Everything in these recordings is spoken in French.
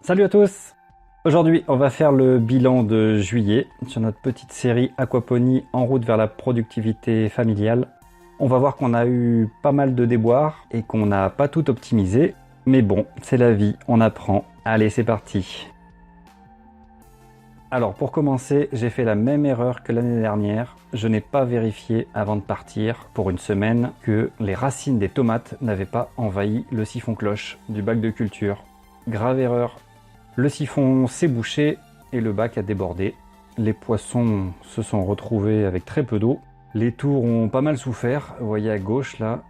Salut à tous! Aujourd'hui, on va faire le bilan de juillet sur notre petite série Aquaponie en route vers la productivité familiale. On va voir qu'on a eu pas mal de déboires et qu'on n'a pas tout optimisé. Mais bon, c'est la vie, on apprend. Allez, c'est parti! Alors pour commencer, j'ai fait la même erreur que l'année dernière. Je n'ai pas vérifié avant de partir pour une semaine que les racines des tomates n'avaient pas envahi le siphon cloche du bac de culture. Grave erreur. Le siphon s'est bouché et le bac a débordé. Les poissons se sont retrouvés avec très peu d'eau. Les tours ont pas mal souffert. Vous voyez à gauche là,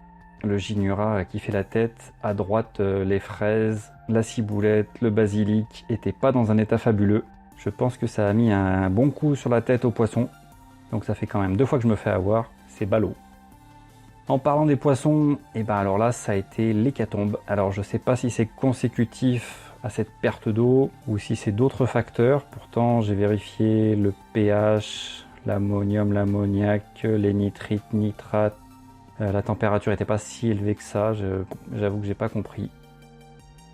le Gynura qui fait la tête. À droite, les fraises, la ciboulette, le basilic n'étaient pas dans un état fabuleux. Je pense que ça a mis un bon coup sur la tête aux poissons. Donc ça fait quand même 2 fois que je me fais avoir. C'est ballot. En parlant des poissons, et ben alors là, ça a été l'hécatombe. Alors je sais pas si c'est consécutif à cette perte d'eau ou si c'est d'autres facteurs. Pourtant, j'ai vérifié le pH, l'ammonium, l'ammoniac, les nitrites, nitrates. La température n'était pas si élevée que ça. J'avoue que j'ai pas compris.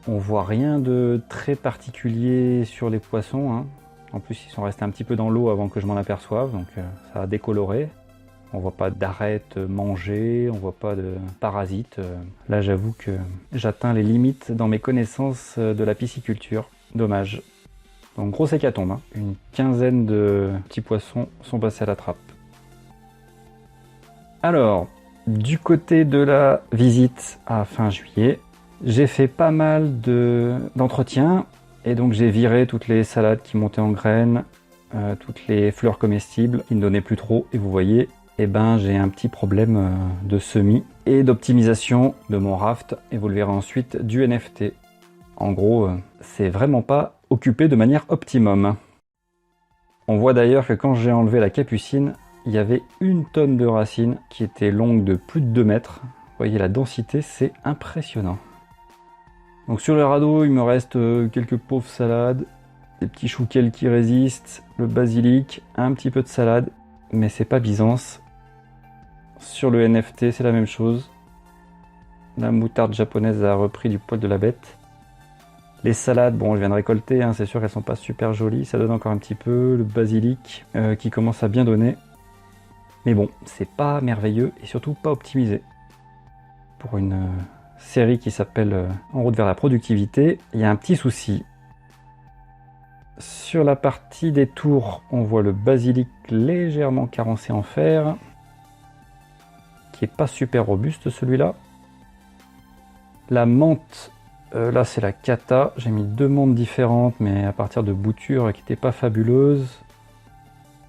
On voit rien de très particulier sur les poissons, hein. En plus, ils sont restés un petit peu dans l'eau avant que je m'en aperçoive, donc ça a décoloré. On voit pas d'arêtes mangées, on voit pas de parasites. Là, j'avoue que j'atteins les limites dans mes connaissances de la pisciculture. Dommage. Donc, grosse hécatombe, hein. Une quinzaine de petits poissons sont passés à la trappe. Alors, du côté de la visite à fin juillet, j'ai fait pas mal d'entretiens et donc j'ai viré toutes les salades qui montaient en graines, toutes les fleurs comestibles qui ne donnaient plus trop. Et vous voyez, eh ben, j'ai un petit problème de semis et d'optimisation de mon raft, et vous le verrez ensuite, du NFT. En gros, c'est vraiment pas occupé de manière optimum. On voit d'ailleurs que quand j'ai enlevé la capucine, il y avait 1 tonne de racines qui étaient longues de plus de 2 mètres. Vous voyez la densité, c'est impressionnant. Donc sur le radeau, il me reste quelques pauvres salades, des petits chouquels qui résistent, le basilic, un petit peu de salade, mais c'est pas Byzance. Sur le NFT, c'est la même chose. La moutarde japonaise a repris du poil de la bête. Les salades, bon, je viens de récolter, hein, c'est sûr qu'elles sont pas super jolies, ça donne encore un petit peu. Le basilic qui commence à bien donner. Mais bon, c'est pas merveilleux et surtout pas optimisé. Pour une série qui s'appelle En route vers la productivité, il y a un petit souci. Sur la partie des tours, on voit le basilic légèrement carencé en fer, qui est pas super robuste celui-là. La menthe, là c'est la cata, j'ai mis 2 menthes différentes mais à partir de boutures qui n'étaient pas fabuleuses.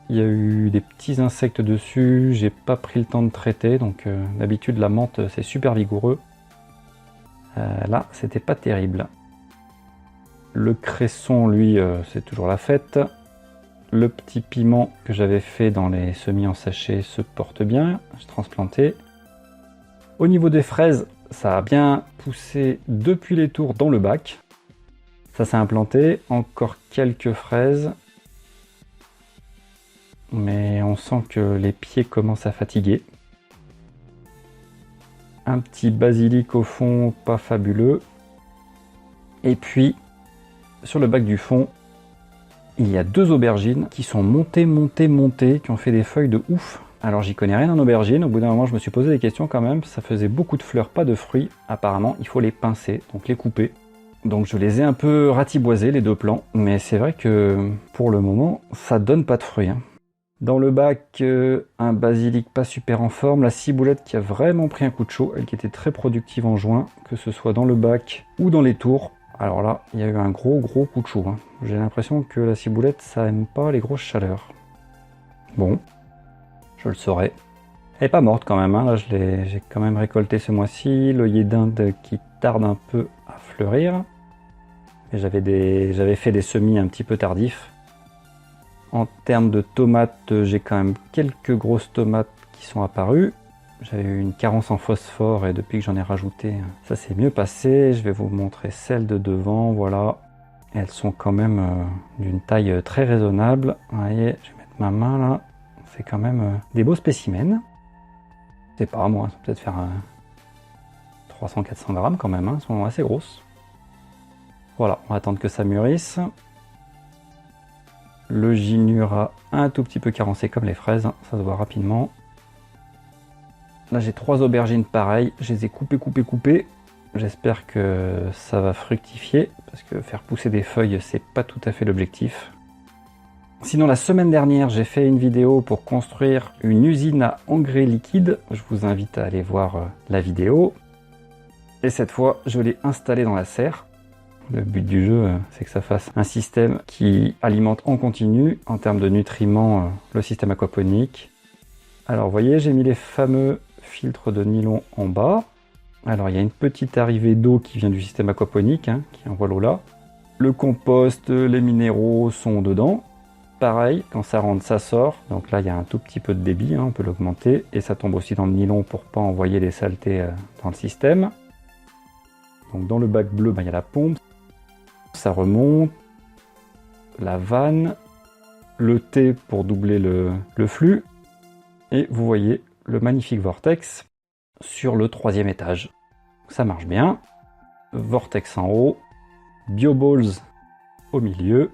Il y a eu des petits insectes dessus, j'ai pas pris le temps de traiter, donc d'habitude la menthe c'est super vigoureux. Là, c'était pas terrible. Le cresson, lui, c'est toujours la fête. Le petit piment que j'avais fait dans les semis en sachet se porte bien. J'ai transplanté. Au niveau des fraises, ça a bien poussé depuis les tours dans le bac. Ça s'est implanté. Encore quelques fraises. Mais on sent que les pieds commencent à fatiguer. Un petit basilic au fond, pas fabuleux. Et puis, sur le bac du fond, il y a 2 aubergines qui sont montées, qui ont fait des feuilles de ouf. Alors j'y connais rien en aubergine, au bout d'un moment je me suis posé des questions quand même, ça faisait beaucoup de fleurs, pas de fruits. Apparemment, il faut les pincer, donc les couper. Donc je les ai un peu ratiboisés, les 2 plants, mais c'est vrai que pour le moment, ça donne pas de fruits, hein. Dans le bac, un basilic pas super en forme, la ciboulette qui a vraiment pris un coup de chaud, elle qui était très productive en juin, que ce soit dans le bac ou dans les tours. Alors là, il y a eu un gros coup de chaud, hein. J'ai l'impression que la ciboulette, ça aime pas les grosses chaleurs. Bon, je le saurai. Elle est pas morte quand même, hein. Là j'ai quand même récolté ce mois-ci, l'œillet d'Inde qui tarde un peu à fleurir. Et j'avais fait des semis un petit peu tardifs. En termes de tomates, j'ai quand même quelques grosses tomates qui sont apparues. J'avais eu une carence en phosphore et depuis que j'en ai rajouté, ça s'est mieux passé. Je vais vous montrer celles de devant, voilà. Elles sont quand même d'une taille très raisonnable. Vous voyez, je vais mettre ma main là. C'est quand même des beaux spécimens. C'est pas moi, ça peut peut-être faire 300-400 grammes quand même, hein. Elles sont assez grosses. Voilà, on va attendre que ça mûrisse. Le ginure a un tout petit peu carencé comme les fraises, hein, ça se voit rapidement. Là j'ai 3 aubergines pareilles, je les ai coupées. J'espère que ça va fructifier, parce que faire pousser des feuilles, c'est pas tout à fait l'objectif. Sinon, la semaine dernière, j'ai fait une vidéo pour construire une usine à engrais liquide. Je vous invite à aller voir la vidéo. Et cette fois, je l'ai installée dans la serre. Le but du jeu, c'est que ça fasse un système qui alimente en continu, en termes de nutriments, le système aquaponique. Alors, vous voyez, j'ai mis les fameux filtres de nylon en bas. Alors, il y a une petite arrivée d'eau qui vient du système aquaponique, hein, qui envoie l'eau là. Le compost, les minéraux sont dedans. Pareil, quand ça rentre, ça sort. Donc là, il y a un tout petit peu de débit, hein, on peut l'augmenter. Et ça tombe aussi dans le nylon pour pas envoyer les saletés dans le système. Donc dans le bac bleu, il y a la pompe. Ça remonte. La vanne. Le T pour doubler le flux. Et vous voyez le magnifique vortex sur le 3e étage. Ça marche bien. Vortex en haut. Bioballs au milieu.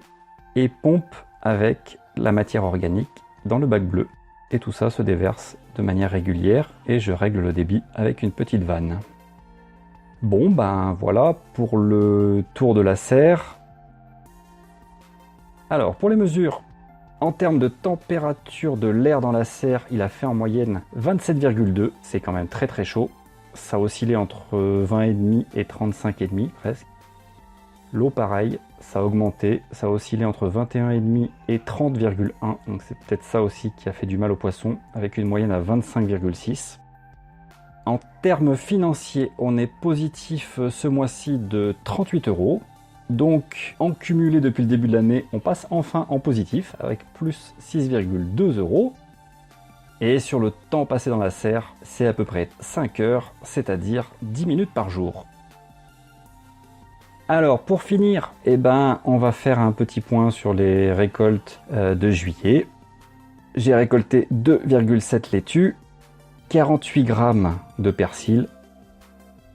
Et pompe avec la matière organique dans le bac bleu. Et tout ça se déverse de manière régulière et je règle le débit avec une petite vanne. Bon, ben voilà pour le tour de la serre. Alors, pour les mesures, en termes de température de l'air dans la serre, il a fait en moyenne 27,2. C'est quand même très très chaud. Ça oscillait entre 20,5 et 35,5 presque. L'eau, pareil, ça a augmenté, ça a oscillé entre 21,5 et 30,1, donc c'est peut-être ça aussi qui a fait du mal aux poissons, avec une moyenne à 25,6. En termes financiers, on est positif ce mois-ci de 38 €. Donc, en cumulé depuis le début de l'année, on passe enfin en positif, avec plus 6,2 €. Et sur le temps passé dans la serre, c'est à peu près 5 heures, c'est-à-dire 10 minutes par jour. Alors pour finir, on va faire un petit point sur les récoltes de juillet. J'ai récolté 2,7 laitues, 48 g de persil,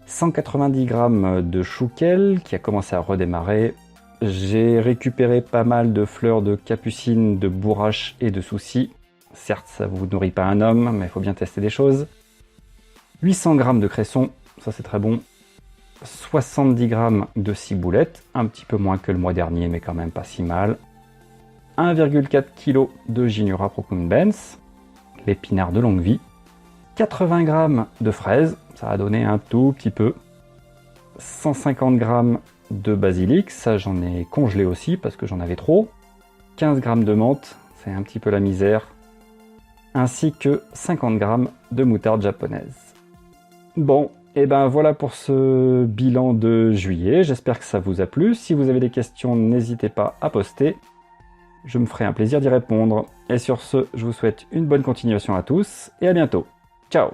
190 g de chouquel qui a commencé à redémarrer. J'ai récupéré pas mal de fleurs de capucine, de bourrache et de soucis. Certes, ça vous nourrit pas un homme, mais il faut bien tester des choses. 800 g de cresson, ça c'est très bon. 70 g de ciboulette, un petit peu moins que le mois dernier, mais quand même pas si mal. 1,4 kg de Ginura procumbens, l'épinard de longue vie. 80 g de fraises, ça a donné un tout petit peu. 150 g de basilic, ça j'en ai congelé aussi parce que j'en avais trop. 15 g de menthe, c'est un petit peu la misère. Ainsi que 50 g de moutarde japonaise. Bon, et voilà pour ce bilan de juillet, j'espère que ça vous a plu. Si vous avez des questions, n'hésitez pas à poster. Je me ferai un plaisir d'y répondre. Et sur ce, je vous souhaite une bonne continuation à tous et à bientôt. Ciao!